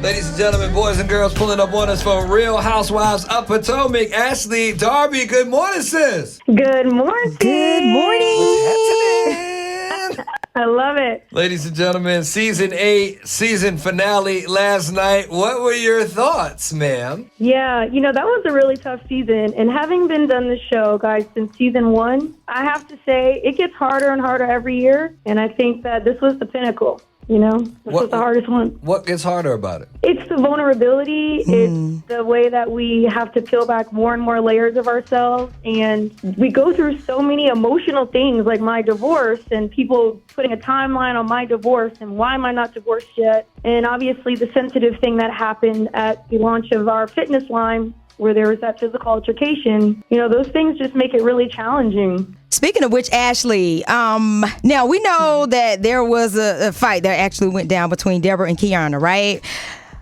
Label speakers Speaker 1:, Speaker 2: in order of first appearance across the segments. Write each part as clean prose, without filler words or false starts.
Speaker 1: Ladies and gentlemen, boys and girls, pulling up on us from Real Housewives of Potomac. Ashley, Darby, good morning, sis.
Speaker 2: Good morning.
Speaker 3: Good morning.
Speaker 1: What's happening?
Speaker 2: I love it.
Speaker 1: Ladies and gentlemen, season 8, season finale last night. What were your thoughts, ma'am?
Speaker 2: Yeah, that was a really tough season. And having been done the show, guys, since season 1, I have to say it gets harder and harder every year. And I think that this was the pinnacle. This was the hardest one.
Speaker 1: What gets harder about it?
Speaker 2: It's the vulnerability. It's the way that we have to peel back more and more layers of ourselves. And we go through so many emotional things like my divorce and people putting a timeline on my divorce and why am I not divorced yet? And obviously the sensitive thing that happened at the launch of our fitness line where there was that physical altercation, those things just make it really challenging.
Speaker 3: Speaking of which, Ashley, now we know that there was a fight that actually went down between Deborah and Kiana, right?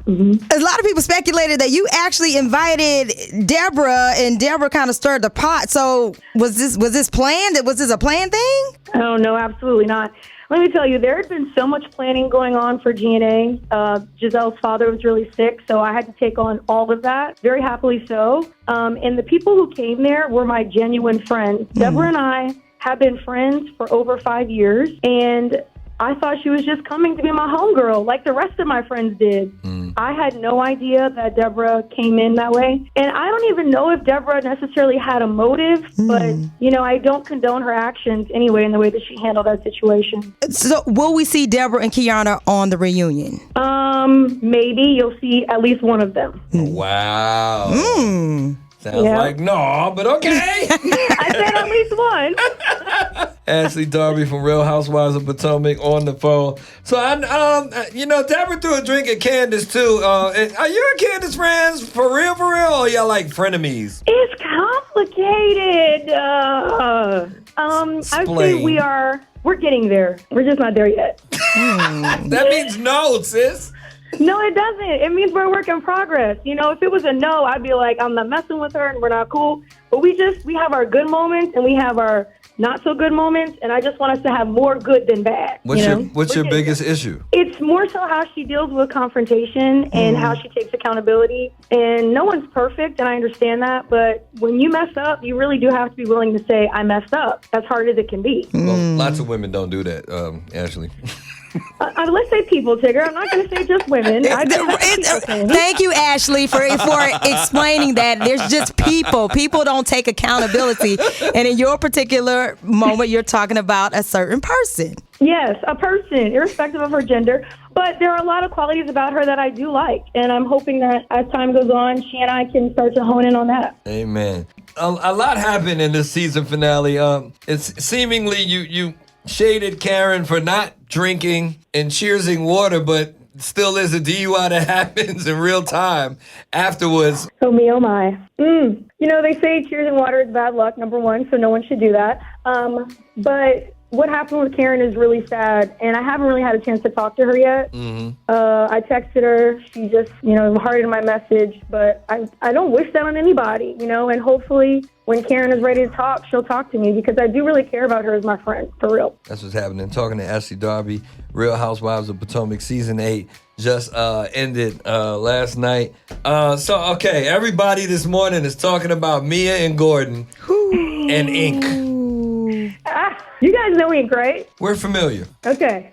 Speaker 3: Mm-hmm. A lot of people speculated that you actually invited Deborah, and Deborah kind of stirred the pot. So was this planned? Was this a planned thing?
Speaker 2: Oh, no, absolutely not. Let me tell you, there had been so much planning going on for GNA. Giselle's father was really sick, so I had to take on all of that, very happily so. And the people who came there were my genuine friends. Deborah and I have been friends for over 5 years, and I thought she was just coming to be my homegirl like the rest of my friends did. I had no idea that Deborah came in that way. And I don't even know if Deborah necessarily had a motive, but, I don't condone her actions anyway in the way that she handled that situation.
Speaker 3: So will we see Deborah and Kiana on the reunion?
Speaker 2: Maybe you'll see at least one of them.
Speaker 1: Wow. Sounds like no, but okay.
Speaker 2: I said at least one.
Speaker 1: Ashley, Darby from Real Housewives of Potomac on the phone. So, Deborah threw a drink at Candiace, too. Are you and Candiace friends for real, or y'all like frenemies?
Speaker 2: It's complicated. I'd say we're getting there. We're just not there yet.
Speaker 1: That means no, sis.
Speaker 2: No, it doesn't. It means we're a work in progress. If it was a no, I'd be like, I'm not messing with her and we're not cool. But we have our good moments and we have our not so good moments, and I just want us to have more good than bad.
Speaker 1: What's your biggest issue?
Speaker 2: It's more so how she deals with confrontation and how she takes accountability. And no one's perfect, and I understand that, but when you mess up, you really do have to be willing to say, I messed up, as hard as it can be.
Speaker 1: Well, lots of women don't do that, Ashley.
Speaker 2: Let's say people, Tigger. I'm not going to say just women.
Speaker 3: Thank you, Ashley, for explaining that. There's just people. People don't take accountability. And in your particular moment, you're talking about a certain person.
Speaker 2: Yes, a person, irrespective of her gender. But there are a lot of qualities about her that I do like. And I'm hoping that as time goes on, she and I can start to hone in on that.
Speaker 1: Amen. A lot happened in this season finale. It's seemingly you shaded Karen for not drinking and cheersing water, but still is a DUI that happens in real time afterwards.
Speaker 2: Oh, me, oh, my. They say cheersing water is bad luck, number one, so no one should do that. But what happened with Karen is really sad, and I haven't really had a chance to talk to her yet. I texted her. She just, hearted my message, but I don't wish that on anybody, and hopefully when Karen is ready to talk, she'll talk to me because I do really care about her as my friend, for real.
Speaker 1: That's what's happening. Talking to Ashley Darby, Real Housewives of Potomac, Season 8 just ended last night. Okay, everybody this morning is talking about Mia and Gordon and Ink.
Speaker 2: You guys know Ink, right?
Speaker 1: We're familiar.
Speaker 2: Okay.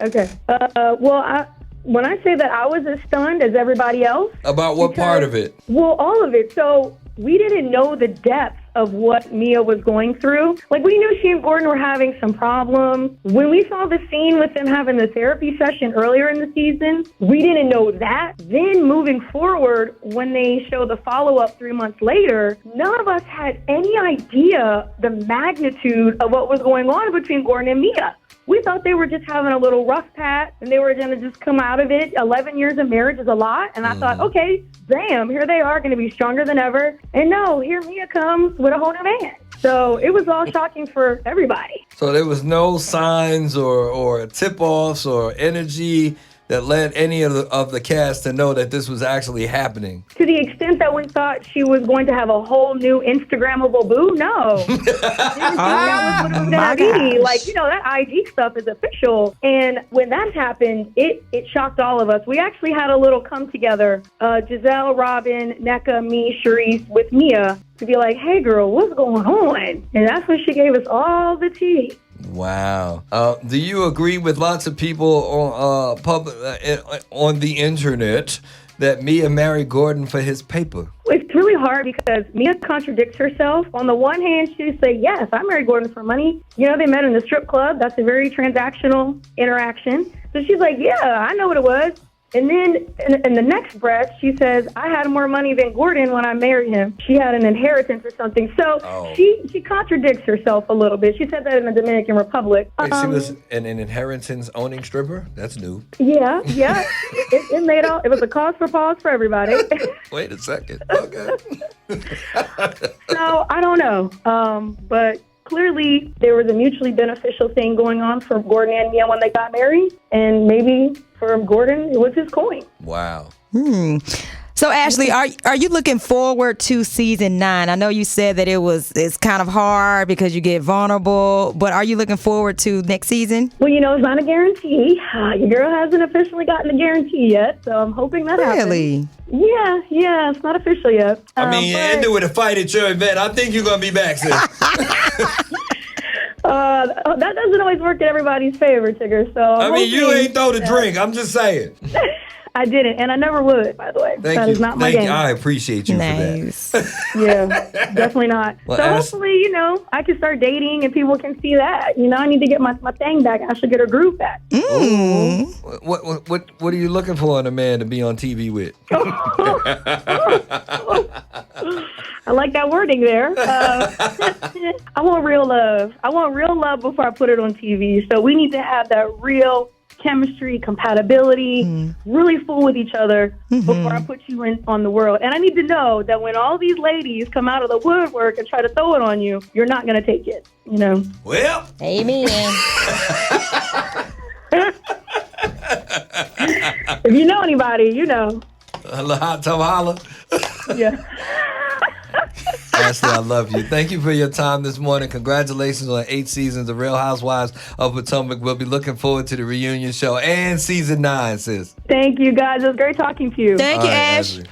Speaker 2: When I say that I was as stunned as everybody else.
Speaker 1: About what part of it?
Speaker 2: Well, all of it. So we didn't know the depth of what Mia was going through. Like, we knew she and Gordon were having some problems. When we saw the scene with them having the therapy session earlier in the season, we didn't know that. Then moving forward, when they show the follow-up 3 months later, none of us had any idea the magnitude of what was going on between Gordon and Mia. We thought they were just having a little rough patch and they were going to just come out of it. 11 years of marriage is a lot. And I thought, okay, damn, here they are going to be stronger than ever. And no, here Mia comes with a whole new man. So it was all shocking for everybody.
Speaker 1: So there was no signs or tip-offs or energy that led any of the cast to know that this was actually happening?
Speaker 2: To the extent that we thought she was going to have a whole new Instagrammable boo, no. Didn't think that was what it was
Speaker 3: my
Speaker 2: going to be.
Speaker 3: gosh.
Speaker 2: Like, that IG stuff is official. And when that happened, it shocked all of us. We actually had a little come together, Giselle, Robin, NECA, me, Sharice, with Mia, to be like, hey, girl, what's going on? And that's when she gave us all the tea.
Speaker 1: Wow. Do you agree with lots of people on the internet that Mia married Gordon for his paper?
Speaker 2: It's really hard because Mia contradicts herself. On the one hand, she say, yes, I married Gordon for money. They met in the strip club. That's a very transactional interaction. So she's like, yeah, I know what it was. And then in the next breath, she says, I had more money than Gordon when I married him. She had an inheritance or something. So she contradicts herself a little bit. She said that in the Dominican Republic.
Speaker 1: Wait, she was an inheritance owning stripper? That's new.
Speaker 2: Yeah. It made it was a cause for pause for everybody.
Speaker 1: Wait a second. Okay.
Speaker 2: So I don't know. But clearly there was a mutually beneficial thing going on for Gordon and Mia when they got married. And maybe for Gordon, it was his coin.
Speaker 1: Wow.
Speaker 3: So Ashley, are you looking forward to season 9? I know you said that it's kind of hard because you get vulnerable, but are you looking forward to next season?
Speaker 2: Well, it's not a guarantee. Your girl hasn't officially gotten a guarantee yet, so I'm hoping that happens.
Speaker 3: Really?
Speaker 2: Yeah, it's not official yet.
Speaker 1: I mean, you ended with a fight at your event. I think you're going to be back, sis.
Speaker 2: That doesn't always work in everybody's favor, Tigger. So
Speaker 1: I mean, you ain't throw the drink. I'm just saying.
Speaker 2: I didn't, and I never would, by the way. That is not my game.
Speaker 1: I appreciate you
Speaker 3: Nice.
Speaker 1: for that.
Speaker 2: Yeah, definitely not.
Speaker 1: Well,
Speaker 2: so hopefully, I can start dating and people can see that. I need to get my thing back. I should get her groove back.
Speaker 1: What are you looking for in a man to be on TV with?
Speaker 2: I like that wording there. I want real love. I want real love before I put it on TV. So we need to have that real chemistry, compatibility, really fool with each other before I put you on the world. And I need to know that when all these ladies come out of the woodwork and try to throw it on you, you're not going to take it,
Speaker 1: Well.
Speaker 3: Amen.
Speaker 2: If you know anybody, you know.
Speaker 1: Hot tub holla.
Speaker 2: Yeah.
Speaker 1: Ashley, I love you. Thank you for your time this morning. Congratulations on 8 seasons of Real Housewives of Potomac. We'll be looking forward to the reunion show and season 9, sis.
Speaker 2: Thank you, guys. It was great talking to you.
Speaker 3: Thank you,
Speaker 1: All right,
Speaker 3: Ash.
Speaker 1: Ashley.